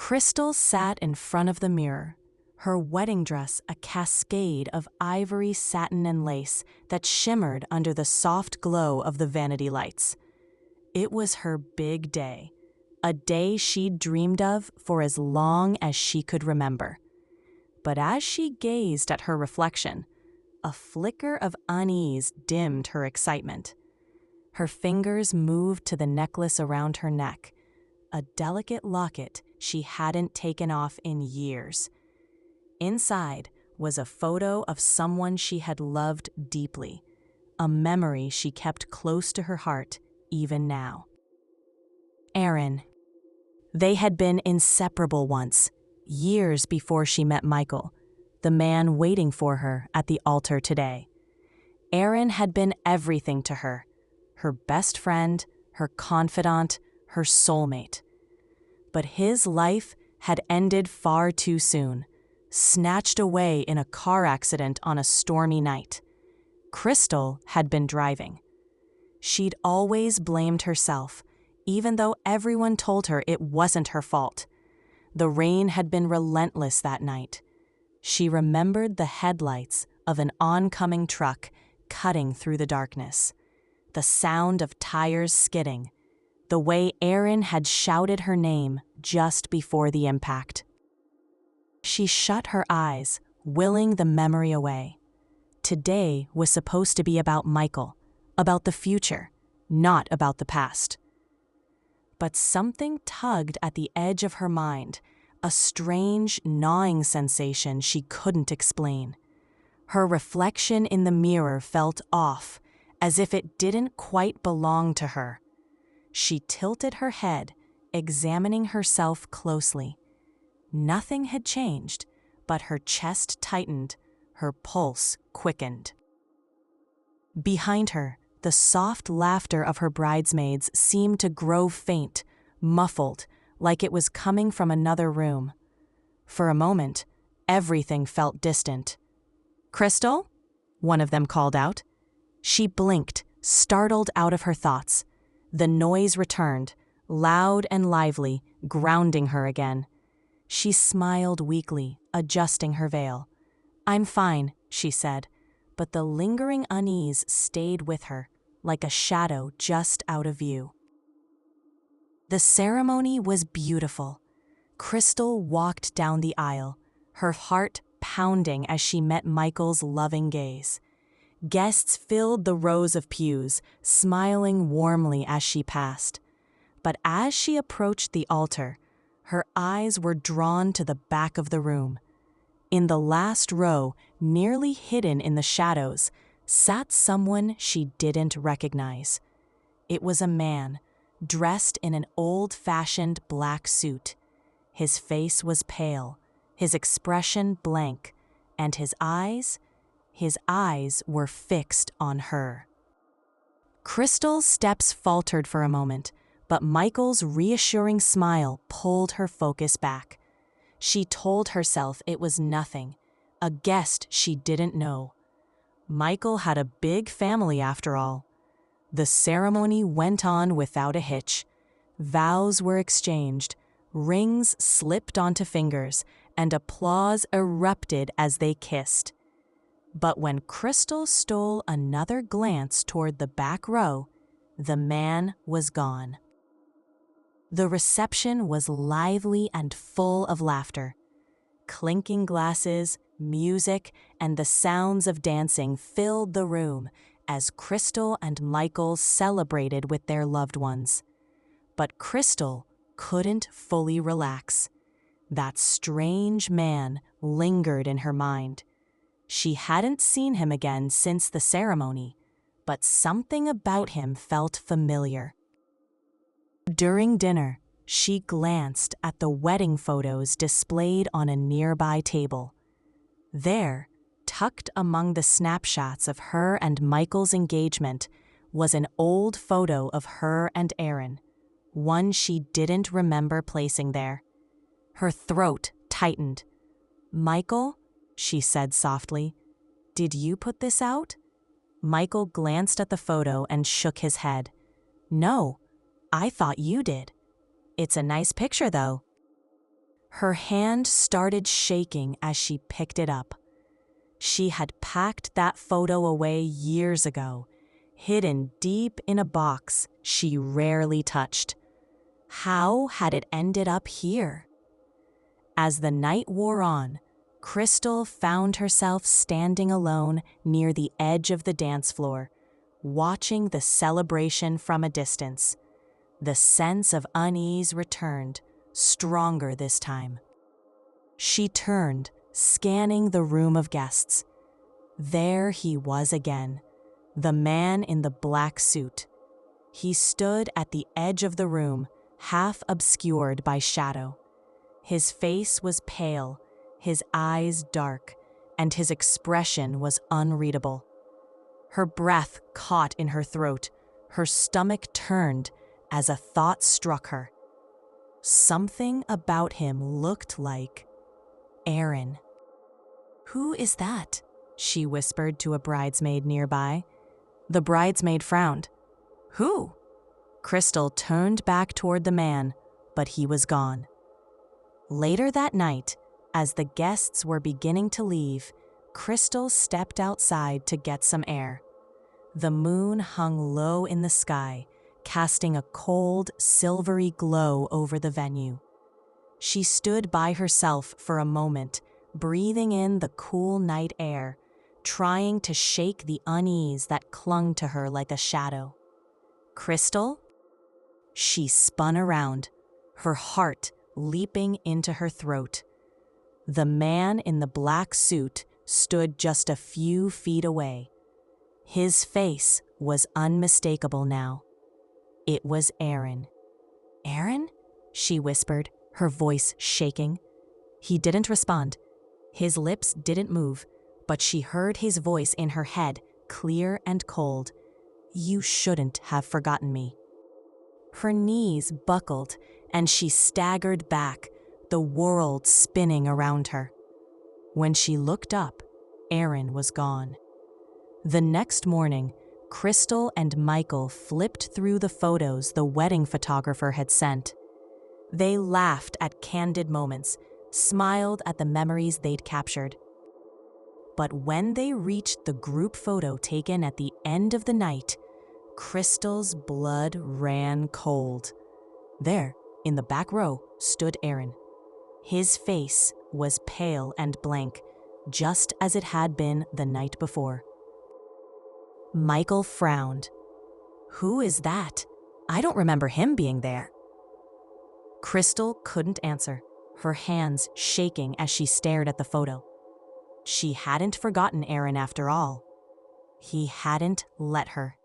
Crystal sat in front of the mirror, her wedding dress a cascade of ivory, satin, and lace that shimmered under the soft glow of the vanity lights. It was her big day, a day she'd dreamed of for as long as she could remember. But as she gazed at her reflection, a flicker of unease dimmed her excitement. Her fingers moved to the necklace around her neck, a delicate locket she hadn't taken off in years. Inside was a photo of someone she had loved deeply, a memory she kept close to her heart even now. Aaron. They had been inseparable once, years before she met Michael, the man waiting for her at the altar today. Aaron had been everything to her, her best friend, her confidant, her soulmate. But his life had ended far too soon, snatched away in a car accident on a stormy night. Crystal had been driving. She'd always blamed herself, even though everyone told her it wasn't her fault. The rain had been relentless that night. She remembered the headlights of an oncoming truck cutting through the darkness, the sound of tires skidding, the way Aaron had shouted her name just before the impact. She shut her eyes, willing the memory away. Today was supposed to be about Michael, about the future, not about the past. But something tugged at the edge of her mind, a strange, gnawing sensation she couldn't explain. Her reflection in the mirror felt off, as if it didn't quite belong to her. She tilted her head, examining herself closely. Nothing had changed, but her chest tightened, her pulse quickened. Behind her, the soft laughter of her bridesmaids seemed to grow faint, muffled, like it was coming from another room. For a moment, everything felt distant. "Crystal?" one of them called out. She blinked, startled out of her thoughts. The noise returned, loud and lively, grounding her again. She smiled weakly, adjusting her veil. "I'm fine," she said, but the lingering unease stayed with her, like a shadow just out of view. The ceremony was beautiful. Crystal walked down the aisle, her heart pounding as she met Michael's loving gaze. Guests filled the rows of pews, smiling warmly as she passed. But as she approached the altar, her eyes were drawn to the back of the room. In the last row, nearly hidden in the shadows, sat someone she didn't recognize. It was a man, dressed in an old-fashioned black suit. His face was pale, his expression blank, and his eyes were fixed on her. Crystal's steps faltered for a moment, but Michael's reassuring smile pulled her focus back. She told herself it was nothing, a guest she didn't know. Michael had a big family after all. The ceremony went on without a hitch. Vows were exchanged, rings slipped onto fingers, and applause erupted as they kissed. But when Crystal stole another glance toward the back row, the man was gone. The reception was lively and full of laughter. Clinking glasses, music, and the sounds of dancing filled the room as Crystal and Michael celebrated with their loved ones. But Crystal couldn't fully relax. That strange man lingered in her mind. She hadn't seen him again since the ceremony, but something about him felt familiar. During dinner, she glanced at the wedding photos displayed on a nearby table. There, tucked among the snapshots of her and Michael's engagement, was an old photo of her and Aaron, one she didn't remember placing there. Her throat tightened. "Michael?" she said softly. "Did you put this out?" Michael glanced at the photo and shook his head. "No, I thought you did. It's a nice picture, though." Her hand started shaking as she picked it up. She had packed that photo away years ago, hidden deep in a box she rarely touched. How had it ended up here? As the night wore on, Crystal found herself standing alone near the edge of the dance floor, watching the celebration from a distance. The sense of unease returned, stronger this time. She turned, scanning the room of guests. There he was again, the man in the black suit. He stood at the edge of the room, half obscured by shadow. His face was pale, his eyes dark, and his expression was unreadable. Her breath caught in her throat, her stomach turned as a thought struck her. Something about him looked like Aaron. "Who is that?" she whispered to a bridesmaid nearby. The bridesmaid frowned. "Who?" Crystal turned back toward the man, but he was gone. Later that night, as the guests were beginning to leave, Crystal stepped outside to get some air. The moon hung low in the sky, casting a cold, silvery glow over the venue. She stood by herself for a moment, breathing in the cool night air, trying to shake the unease that clung to her like a shadow. "Crystal?" She spun around, her heart leaping into her throat. The man in the black suit stood just a few feet away. His face was unmistakable now. It was Aaron. "Aaron?" she whispered, her voice shaking. He didn't respond. His lips didn't move, but she heard his voice in her head, clear and cold. "You shouldn't have forgotten me." Her knees buckled, and she staggered back, the world spinning around her. When she looked up, Aaron was gone. The next morning, Crystal and Michael flipped through the photos the wedding photographer had sent. They laughed at candid moments, smiled at the memories they'd captured. But when they reached the group photo taken at the end of the night, Crystal's blood ran cold. There, in the back row, stood Aaron. His face was pale and blank, just as it had been the night before. Michael frowned. "Who is that? I don't remember him being there." Crystal couldn't answer, her hands shaking as she stared at the photo. She hadn't forgotten Aaron after all. He hadn't let her.